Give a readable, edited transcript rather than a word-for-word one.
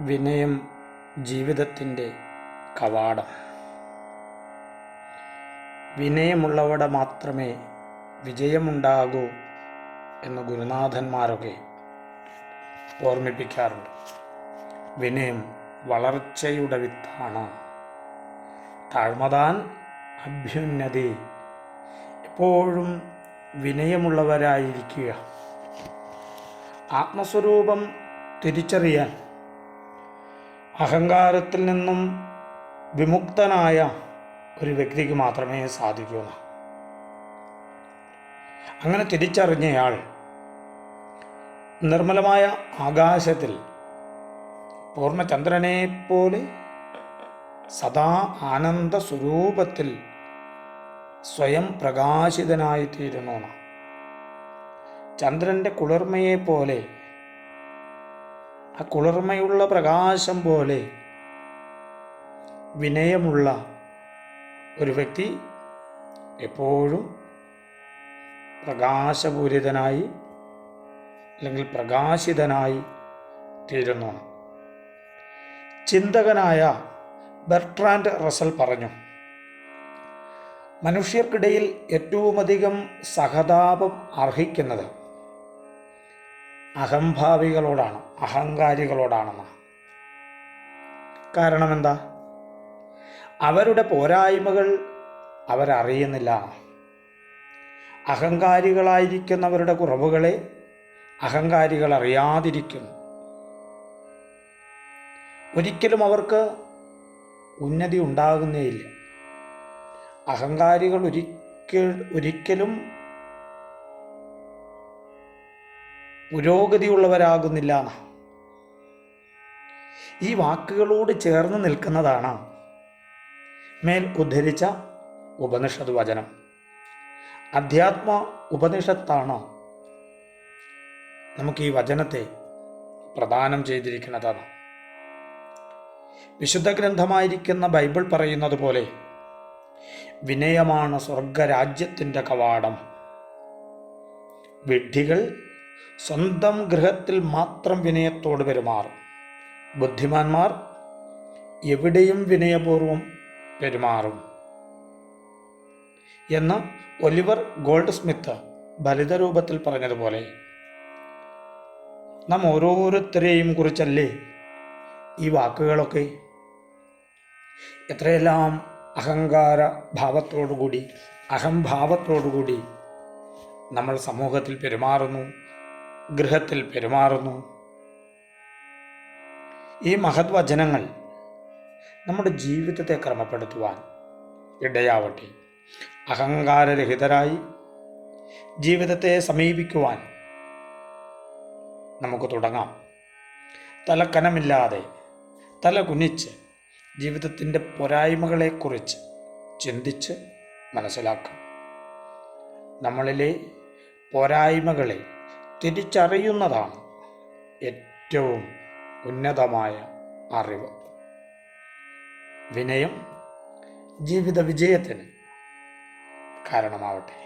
വിനയം ജീവിതത്തിൻ്റെ കവാടം. വിനയമുള്ളവിടെ മാത്രമേ വിജയമുണ്ടാകൂ എന്ന് ഗുരുനാഥന്മാരൊക്കെ ഓർമ്മിപ്പിക്കാറുണ്ട്. വിനയം വളർച്ചയുടെ വിത്താണ്. താഴ്മതാൻ അഭ്യുന്നതി. എപ്പോഴും വിനയമുള്ളവരായിരിക്കുക. ആത്മസ്വരൂപം തിരിച്ചറിയാൻ അഹങ്കാരത്തിൽ നിന്നും വിമുക്തനായ ഒരു വ്യക്തിക്ക് മാത്രമേ സാധിക്കൂ. അങ്ങനെ തിരിച്ചറിഞ്ഞയാൾ നിർമ്മലമായ ആകാശത്തിൽ പൂർണ്ണചന്ദ്രനെ പോലെ സദാ ആനന്ദ സ്വരൂപത്തിൽ സ്വയം പ്രകാശിതനായിത്തീരുന്നു. ചന്ദ്രൻ്റെ കുളിർമയെപ്പോലെ, ആ കുളിർമയുള്ള പ്രകാശം പോലെ വിനയമുള്ള ഒരു വ്യക്തി എപ്പോഴും പ്രകാശപൂരിതനായി അല്ലെങ്കിൽ പ്രകാശിതനായി തീരുന്നു. ചിന്തകനായ ബെർട്രാൻഡ് റസൽ പറഞ്ഞു, മനുഷ്യർക്കിടയിൽ ഏറ്റവുമധികം സഹതാപം അർഹിക്കുന്നത് അഹംഭാവികളോടാണ്, അഹങ്കാരികളോടാണെന്ന്. കാരണം എന്താ? അവരുടെ പോരായ്മകൾ അവരറിയുന്നില്ല. അഹങ്കാരികളായിരിക്കുന്നവരുടെ കുറവുകളെ അഹങ്കാരികൾ അറിയാതിരിക്കുന്നു. ഒരിക്കലും അവർക്ക് ഉന്നതി ഉണ്ടാകുന്നേയില്ല. അഹങ്കാരികൾ ഒരിക്കലും പുരോഗതിയുള്ളവരാകുന്നില്ല. ഈ വാക്കുകളോട് ചേർന്ന് നിൽക്കുന്നതാണ് മേൽ ഉദ്ധരിച്ച ഉപനിഷത്ത് വചനം. അധ്യാത്മ ഉപനിഷത്താണ് നമുക്ക് ഈ വചനത്തെ പ്രദാനം ചെയ്തിരിക്കുന്നതാണ്. വിശുദ്ധ ഗ്രന്ഥമായിരിക്കുന്ന ബൈബിൾ പറയുന്നത് പോലെ വിനയമാണ് സ്വർഗരാജ്യത്തിൻ്റെ കവാടം. വിഡ്ഢികൾ സ്വന്തം ഗൃഹത്തിൽ മാത്രം വിനയത്തോട് പെരുമാറും. ബുദ്ധിമാന്മാർ എവിടെയും വിനയപൂർവം പെരുമാറും എന്ന് ഒലിവർ ഗോൾഡ് സ്മിത്ത് ഫലിതരൂപത്തിൽ പറഞ്ഞതുപോലെ നാം ഓരോരുത്തരെയും കുറിച്ചല്ലേ ഈ വാക്കുകളൊക്കെ? എത്രയെല്ലാം അഹങ്കാര ഭാവത്തോടുകൂടി, അഹംഭാവത്തോടുകൂടി നമ്മൾ സമൂഹത്തിൽ പെരുമാറുന്നു, ഗൃഹത്തിൽ പെരുമാറുന്നു. ഈ മഹത് വചനങ്ങൾ നമ്മുടെ ജീവിതത്തെ ക്രമപ്പെടുത്തുവാൻ ഇടയാവട്ടെ. അഹങ്കാരരഹിതരായി ജീവിതത്തെ സമീപിക്കുവാൻ നമുക്ക് തുടങ്ങാം. തലക്കനമില്ലാതെ, തല കുനിച്ച് ജീവിതത്തിൻ്റെ പോരായ്മകളെക്കുറിച്ച് ചിന്തിച്ച് മനസ്സിലാക്കാം. നമ്മളിലെ പോരായ്മകളെ തിരിച്ചറിയുന്നതാണ് ഏറ്റവും ഉന്നതമായ അറിവ്. വിനയം ജീവിത വിജയത്തിന് കാരണമാവട്ടെ.